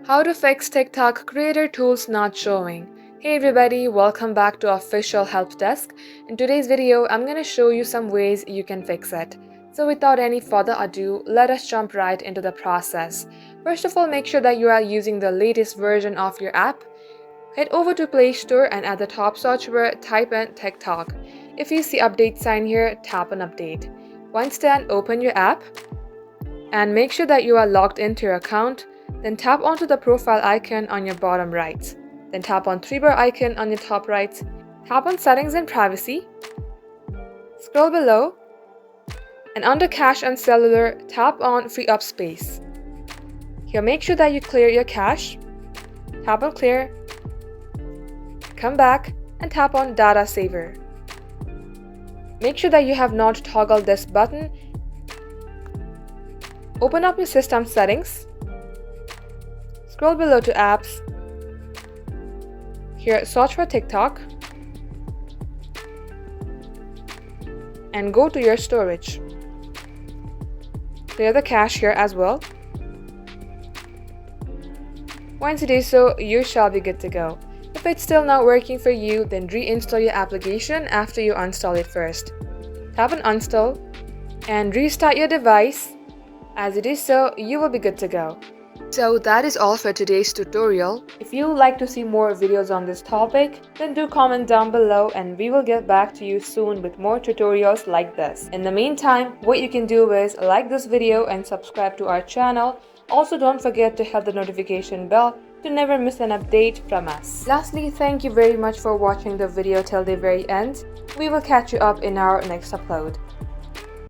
How to fix TikTok creator tools not showing. Hey everybody, welcome back to Official Help Desk. In today's video, I'm going to show you some ways you can fix it. So without any further ado, let us jump right into the process. First of all, make sure that you are using the latest version of your app. Head over to Play Store and at the top search bar, type in TikTok. If you see update sign here, tap on update. Once done, open your app and make sure that you are logged into your account. Then tap onto the profile icon on your bottom right. Then tap on 3-bar icon on your top right. Tap on Settings and Privacy. Scroll below. And under Cache and Cellular, tap on Free Up Space. Here, make sure that you clear your cache. Tap on Clear. Come back and tap on Data Saver. Make sure that you have not toggled this button. Open up your system settings. Scroll below to Apps. Here, search for TikTok. And go to your storage. Clear the cache here as well. Once you do so, you shall be good to go. If it's still not working for you, then reinstall your application after you uninstall it first. Tap on Uninstall and restart your device. As you do so, you will be good to go. So that is all for today's tutorial. If you would like to see more videos on this topic, then do comment down below and we will get back to you soon with more tutorials like this. In the meantime, what you can do is like this video and subscribe to our channel. Also, don't forget to hit the notification bell to never miss an update from us. Lastly, thank you very much for watching the video till the very end. We will catch you up in our next upload.